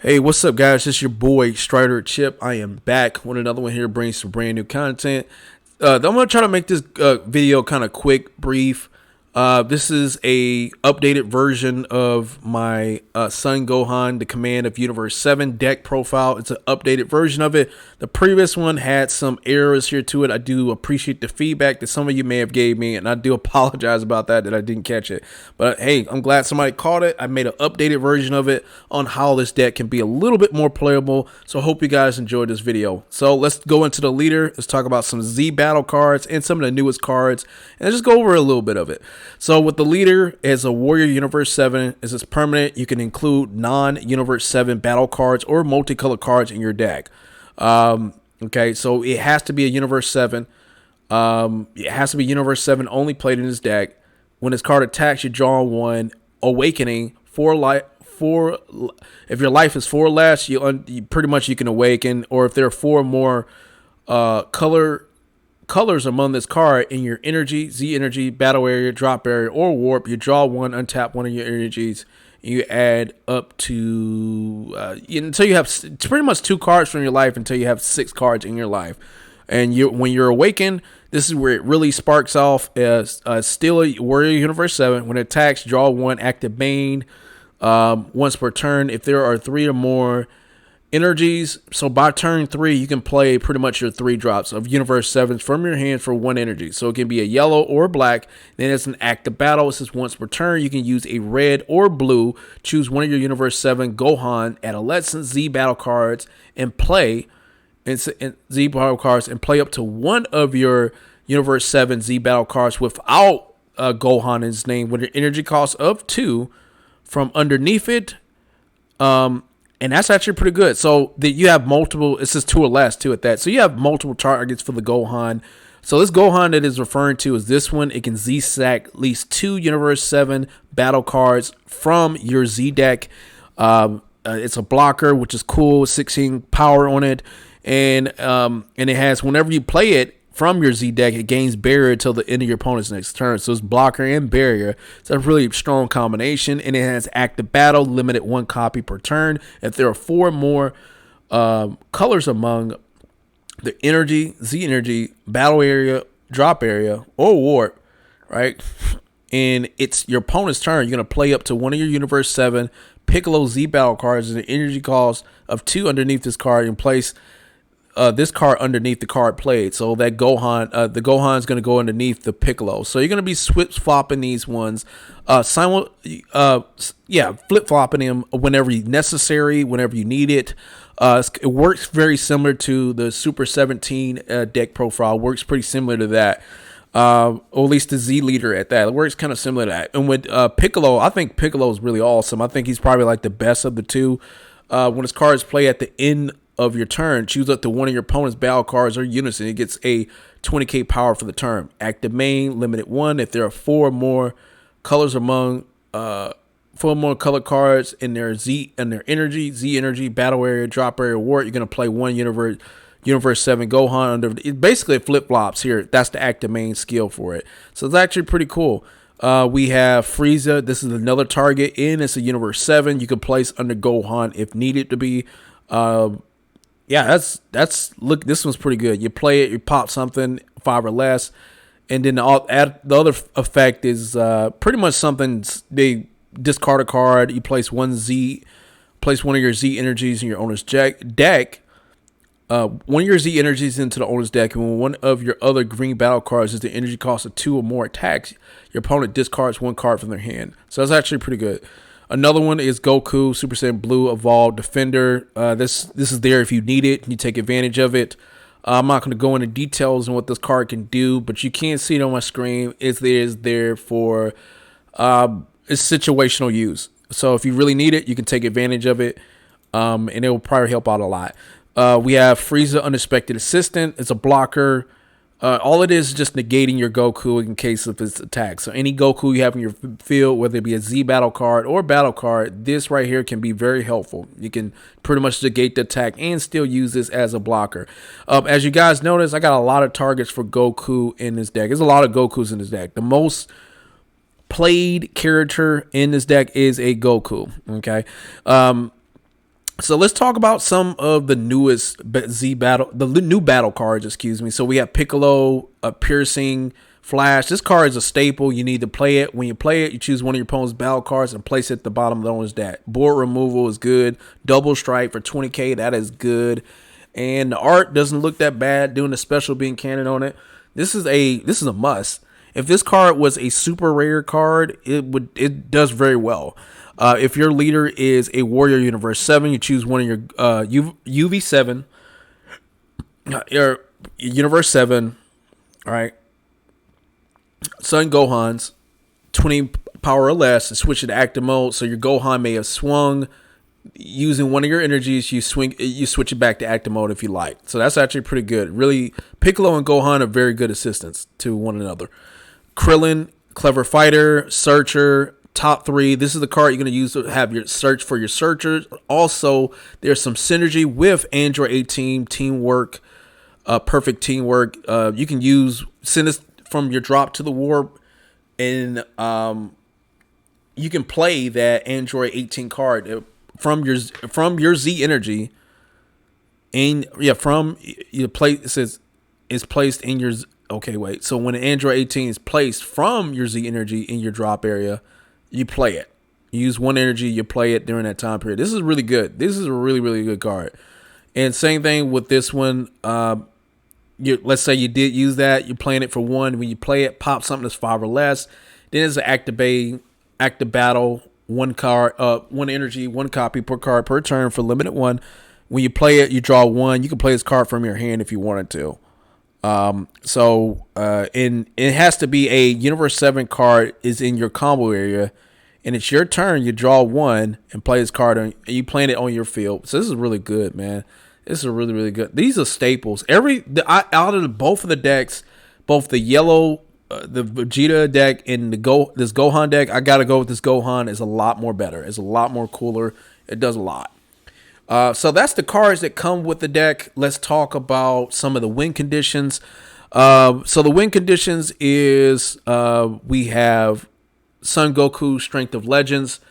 Hey, what's up, guys? It's your boy Strider Chip. I am back with another one here, bringing some brand new content. I'm gonna try to make this video kind of quick, brief. This is a updated version of my Son Gohan, the Command of Universe 7 deck profile. It's an updated version of it. The previous one had some errors here to it. I do appreciate the feedback that some of you may have gave me, and I do apologize about that I didn't catch it. But hey, I'm glad somebody caught it. I made an updated version of it on how this deck can be a little bit more playable. So I hope you guys enjoyed this video. So let's go into the leader. Let's talk about some Z battle cards and some of the newest cards, and just go over a little bit of it. So with the leader as a Warrior Universe 7, as it's permanent, you can include non-Universe 7 battle cards or multicolored cards in your deck. Okay, so it has to be a Universe 7. It has to be Universe 7 only played in this deck. When this card attacks, you draw one Awakening for life. If your life is 4 or less, you pretty much you can awaken, or if there are 4 more colors among this card in your energy, Z energy, battle area, drop area, or warp, you draw one, untap one of your energies. You add up to until you have pretty much 2 cards from your life until you have 6 cards in your life. And when you're awakened, this is where it really sparks off as still a Warrior Universe 7. When it attacks, draw one, active Bane once per turn. If there are 3 or more energies, so by turn 3 you can play pretty much your 3 drops of Universe 7s from your hand for 1 energy. So it can be a yellow or black. Then it's an active battle. This is once per turn. You can use a red or blue. Choose one of your Universe 7 Gohan adolescent Z battle cards and play Z battle cards and play up to one of your Universe 7 Z battle cards without Gohan in his name with an energy cost of 2 from underneath it. And that's actually pretty good. So that you have multiple, it says 2 or less too at that. So you have multiple targets for the Gohan. So this Gohan that is referring to is this one. It can Z stack at least 2 Universe 7 battle cards from your Z deck. It's a blocker, which is cool. 16 power on it. And it has, whenever you play it from your Z deck, it gains barrier till the end of your opponent's next turn. So it's blocker and barrier. It's a really strong combination. And it has active battle, limited 1 copy per turn. If there are 4 more colors among the energy, Z energy, battle area, drop area, or warp, right? And it's your opponent's turn. You're going to play up to one of your Universe 7 Piccolo Z battle cards and an energy cost of 2 underneath this card and place this card underneath the card played. So that Gohan, the Gohan is going to go underneath the Piccolo. So you're going to be flip flopping these ones, flip flopping them whenever necessary, whenever you need it. It works very similar to the Super 17 deck profile. Works pretty similar to that. Or at least the Z leader at that. It works kind of similar to that. And with Piccolo, I think Piccolo is really awesome. I think he's probably like the best of the two. When his cards play at the end of your turn, choose up to one of your opponent's battle cards or units, and it gets a 20k power for the turn. Active main, limited 1. If there are 4 more colors among 4 more color cards in their Z and their energy, Z energy, battle area, drop area, war, you're gonna play one Universe 7 Gohan under. It basically flip flops here. That's the active main skill for it. So it's actually pretty cool. We have Frieza. This is another target, and it's a Universe 7. You can place under Gohan if needed to be. Yeah, look, this one's pretty good. You play it, you pop something 5 or less, and then the other effect is pretty much something. They discard a card. You place one of your Z energies in your owner's deck. One of your Z energies into the owner's deck, and when one of your other green battle cards is the energy cost of 2 or more attacks, your opponent discards 1 card from their hand. So that's actually pretty good. Another one is Goku, Super Saiyan Blue, Evolved Defender. This is there if you need it. You take advantage of it. I'm not going to go into details on what this card can do, but you can see it on my screen. It is there for it's situational use. So if you really need it, you can take advantage of it, and it will probably help out a lot. We have Frieza, Unexpected Assistant. It's a blocker. All it is just negating your Goku in case of its attack. So any Goku you have in your field, whether it be a Z battle card or battle card, this right here can be very helpful. You can pretty much negate the attack and still use this as a blocker. As you guys notice, I got a lot of targets for Goku in this deck. There's a lot of Gokus in this deck. The most played character in this deck is a Goku. Okay. So let's talk about some of the newest new battle cards. Excuse me. So we have Piccolo, Piercing, Flash. This card is a staple. You need to play it. When you play it, you choose one of your opponent's battle cards and place it at the bottom of the owner's deck. Board removal is good. Double strike for 20k. That is good. And the art doesn't look that bad. Doing the special being cannon on it. This is a must. If this card was a super rare card, it does very well. If your leader is a Warrior Universe 7, you choose one of your UV7, your Universe 7, all right, Son Gohans, 20 power or less, and switch it to active mode. So your Gohan may have swung using one of your energies. You switch it back to active mode if you like. So that's actually pretty good. Really, Piccolo and Gohan are very good assistants to one another. Krillin, clever fighter, searcher, top 3. This is the card you're going to use to have your search for your searchers. Also, there's some synergy with Android 18 teamwork, perfect teamwork. You can send this from your drop to the warp, and you can play that Android 18 card from your Z energy, and from your play. It says is placed in your. Okay, wait. So when an Android 18 is placed from your Z energy in your drop area, you play it. You use one energy, you play it during that time period. This is really good. This is a really, really good card. And same thing with this one. Let's say you did use that. You're playing it for 1. When you play it, pop something that's 5 or less. Then it's an active battle. 1 card, 1 energy, 1 copy per card per turn for limited 1. When you play it, you draw 1. You can play this card from your hand if you wanted to. And it has to be a Universe 7 card is in your combo area, and it's your turn. You draw 1 and play this card, and you plant it on your field. So this is really good, man. This is really, really good. These are staples. Out of both of the decks, both the yellow, the Vegeta deck and this Gohan deck, I gotta go with this Gohan. Is a lot more better. It's a lot more cooler. It does a lot. So that's the cards that come with the deck. Let's talk about some of the win conditions. So the win conditions is we have Son Goku, Strength of Legends.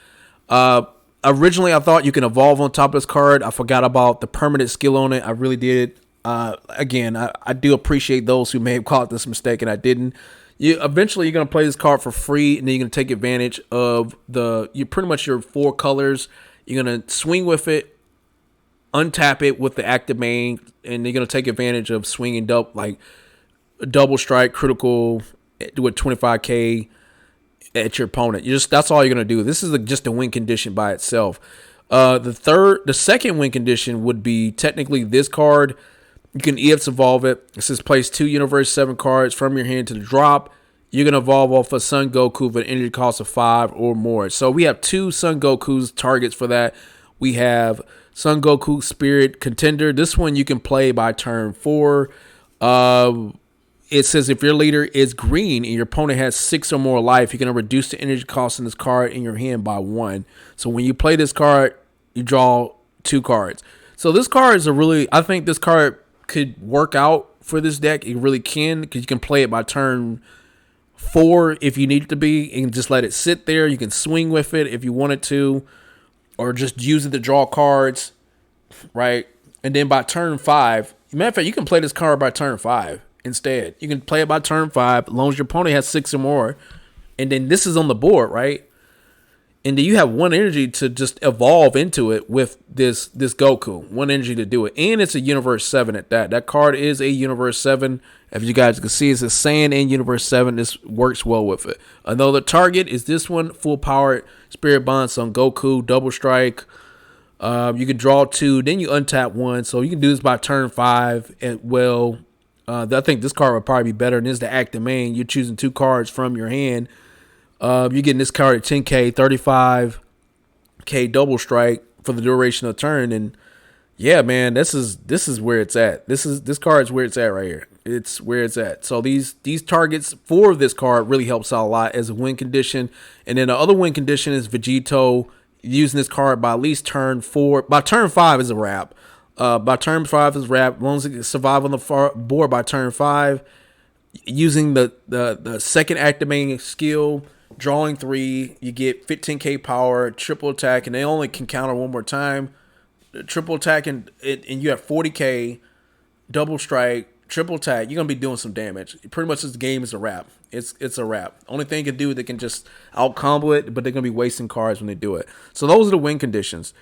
Originally, I thought you can evolve on top of this card. I forgot about the permanent skill on it. I really did. Again, I do appreciate those who may have caught this mistake, and I didn't. Eventually, you're going to play this card for free, and then you're going to take advantage of pretty much your 4 colors. You're going to swing with it, untap it with the active main, and you're going to take advantage of swinging double strike, critical, do a 25k at your opponent. That's all you're going to do. This is just a win condition by itself. The second win condition would be technically this card. You can EX evolve it. It says place 2 Universe 7 cards from your hand to the drop. You're going to evolve off of Son Goku with an energy cost of 5 or more. So we have 2 Son Goku's targets for that. We have Son Goku Spirit Contender. This one you can play by turn 4. It says if your leader is green and your opponent has 6 or more life, you're going to reduce the energy cost in this card in your hand by 1. So when you play this card, you draw 2 cards. So this card is I think this card could work out for this deck. It really can, because you can play it by turn 4 if you need it to be, and just let it sit there. You can swing with it if you wanted to, or just use it to draw cards, right? And then by turn 5, matter of fact, you can play this card by turn 5 instead. You can play it by turn 5 as long as your opponent has 6 or more, and then this is on the board, right? And then you have 1 energy to just evolve into it with this Goku. 1 energy to do it. And it's a Universe 7 at that. That card is a Universe 7. If you guys can see, it's a Saiyan and Universe 7. This works well with it. Another target is this one. Full power Spirit Bond on Goku. Double strike. You can draw 2. Then you untap 1. So you can do this by turn 5 as well. I think this card would probably be better. And this is the active main. You're choosing 2 cards from your hand. You're getting this card at 10k, 35k double strike for the duration of the turn, and yeah, man, this is where it's at. This card is where it's at right here. It's where it's at. So these targets for this card really helps out a lot as a win condition, and then the other win condition is Vegito using this card by at least turn 4. By turn 5 is a wrap. By turn 5 is a wrap. As long as it can survive on the board by turn 5, using the second activating skill. Drawing 3, you get 15k power, triple attack, and they only can counter 1 more time. triple attack, and you have 40k, double strike, triple attack, you're gonna be doing some damage. Pretty much this game is a wrap. It's a wrap. Only thing you can do, they can just out combo it, but they're gonna be wasting cards when they do it. So those are the win conditions.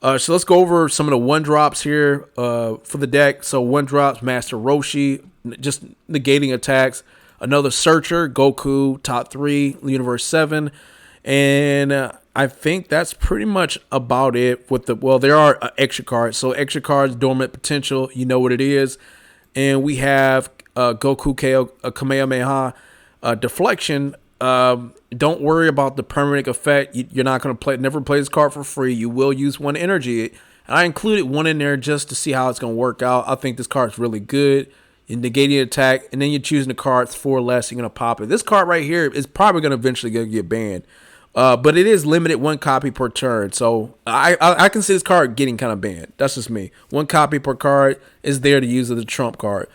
So let's go over some of the one drops here for the deck. So one drops, Master Roshi, just negating attacks. Another Searcher, Goku, top 3, Universe 7, and I think that's pretty much about it. There are extra cards. So extra cards, Dormant Potential, you know what it is. And we have Goku KO, Kamehameha, Deflection. Don't worry about the permanent effect. You're not going to never play this card for free. You will use 1 energy. And I included 1 in there just to see how it's going to work out. I think this card's really good. You're negating attack, and then you're choosing the cards 4 less. You're going to pop it. This card right here is probably going to eventually get banned. But it is limited 1 copy per turn. So I can see this card getting kind of banned. That's just me. 1 copy per card is there to use as a trump card.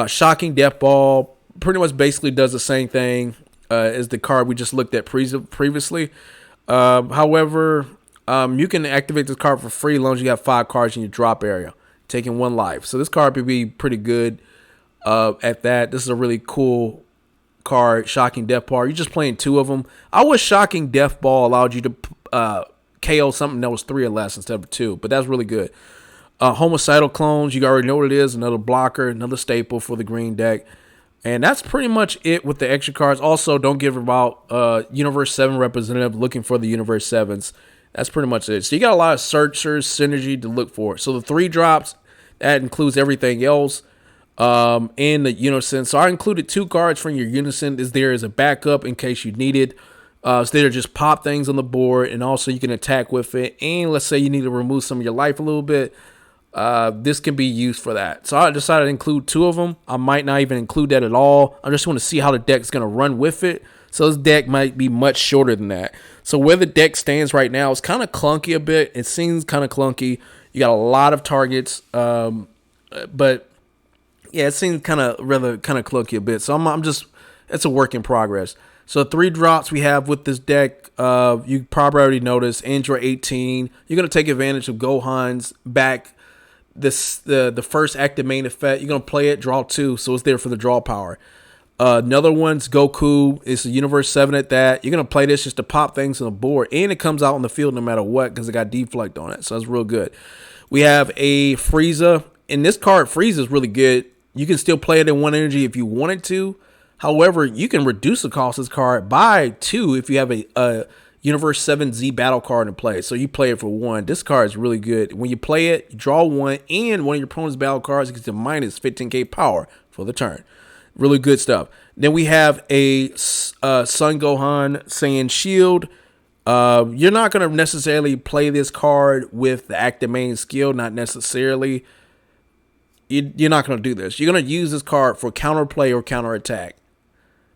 Shocking Death Ball pretty much basically does the same thing as the card we just looked at previously. However, you can activate this card for free as long as you have 5 cards in your drop area, taking 1 life. So this card would be pretty good at that. This is a really cool card, Shocking Death Ball. You're just playing 2 of them. I wish Shocking Death Ball allowed you to KO something that was 3 or less instead of 2, but that's really good. Homicidal Clones, you already know what it is. Another blocker, another staple for the green deck. And that's pretty much it with the extra cards. Also, don't give about Universe 7 representative looking for the Universe 7s. That's pretty much it. So you got a lot of searchers, synergy to look for. So the 3 drops, that includes everything else. And the Unison. So I included 2 cards from your Unison is there as a backup in case you need it. So there just pop things on the board, and also you can attack with it. And let's say you need to remove some of your life a little bit. This can be used for that. So I decided to include 2 of them. I might not even include that at all. I just want to see how the deck's going to run with it. So this deck might be much shorter than that. So where the deck stands right now is kind of clunky a bit. It seems kind of clunky. You got a lot of targets, but yeah, it seems kind of clunky a bit. So I'm just, it's a work in progress. So 3 drops we have with this deck. You probably already noticed Android 18. You're gonna take advantage of Gohan's back. The first active main effect. You're gonna play it, draw 2, so it's there for the draw power. Another one's Goku. It's a Universe 7 at that. You're gonna play this just to pop things on the board, and it comes out on the field no matter what because it got deflect on it. So that's real good. We have a Frieza. And this card, Frieza, is really good. You can still play it in 1 energy if you wanted to. However, you can reduce the cost of this card by 2 if you have a Universe 7 Z battle card in play. So you play it for 1. This card is really good. When you play it, you draw 1, and one of your opponent's battle cards gets a minus 15k power for the turn. Really good stuff. Then we have a Son Gohan Saiyan Shield. You're not going to necessarily play this card with the active main skill, not necessarily. You're not going to do this. You're going to use this card for counterplay or counterattack.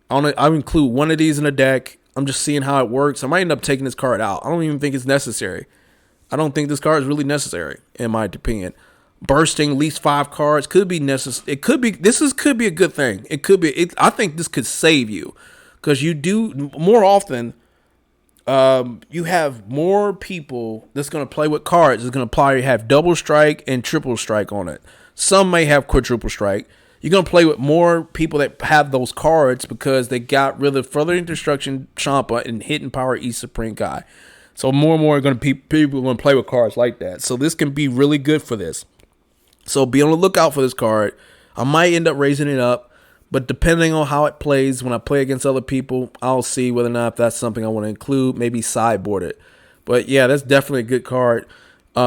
I include 1 of these in the deck. I'm just seeing how it works. I might end up taking this card out. I don't even think it's necessary. I don't think this card is really necessary, in my opinion. Bursting at least 5 cards could be necessary. It could be. Could be a good thing. It could be. I think this could save you because you do more often. You have more people that's going to play with cards. It's going to have double strike and triple strike on it. Some may have quadruple strike. You're going to play with more people that have those cards because they got rid of Further Destruction, Champa, and Hidden Power E Supreme Guy. So more and more are going to people going to play with cards like that. So this can be really good for this. So be on the lookout for this card. I might end up raising it up, but depending on how it plays, when I play against other people, I'll see whether or not that's something I want to include, maybe sideboard it. But yeah, that's definitely a good card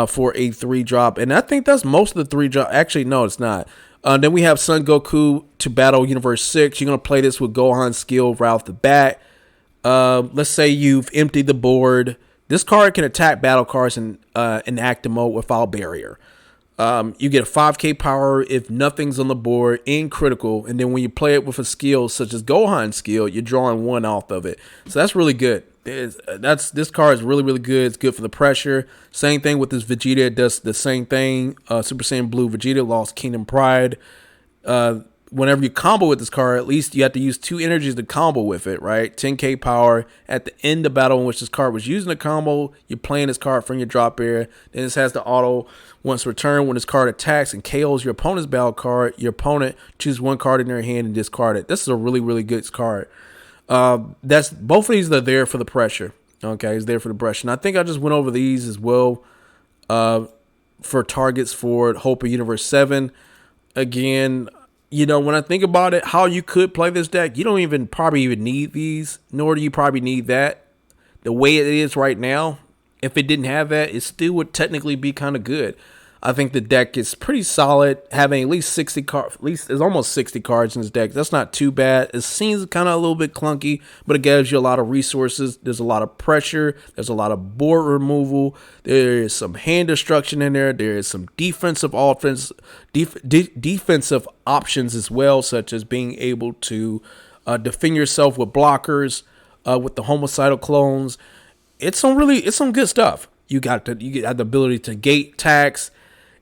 for a 3 drop. And I think that's most of the 3 drop. Actually, no, it's not. Then we have Son Goku to battle Universe 6. You're going to play this with Gohan's skill right off the bat. Let's say you've emptied the board. This card can attack battle cards in active mode without barrier. You get a 5k power if nothing's on the board in critical. And then when you play it with a skill such as Gohan's skill, you're drawing 1 off of it. So that's really good. This card is really, really good. It's good for the pressure. Same thing with this Vegeta. It does the same thing. Super Saiyan Blue Vegeta lost Kingdom Pride. whenever you combo with this card, at least you have to use 2 energies to combo with it, right? 10k power at the end of battle in which this card was using a combo. You're playing this card from your drop area. Then this has the auto once returned when this card attacks and KOs your opponent's battle card. Your opponent chooses 1 card in their hand and discard it. This is a really, really good card. That's both of these are there for the pressure. Okay, it's there for the pressure. And I think I just went over these as well for targets for Hope of Universe 7. Again, you know, when I think about it, how you could play this deck, you don't even probably even need these, nor do you probably need that. The way it is right now, if it didn't have that, it still would technically be kind of good. I think the deck is pretty solid, having at least 60 cards. At least there's almost 60 cards in this deck. That's not too bad. It seems kind of a little bit clunky, but it gives you a lot of resources. There's a lot of pressure. There's a lot of board removal. There is some hand destruction in there. There is some defensive defensive options as well, such as being able to defend yourself with blockers, with the homicidal clones. It's some good stuff. You got the ability to gate tax.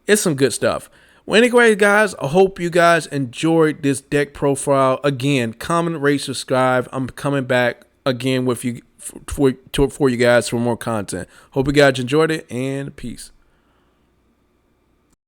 It's some good stuff. Well, anyway, guys, I hope you guys enjoyed this deck profile. Again, comment, rate, subscribe. I'm coming back again with you for you guys for more content. Hope you guys enjoyed it, and peace.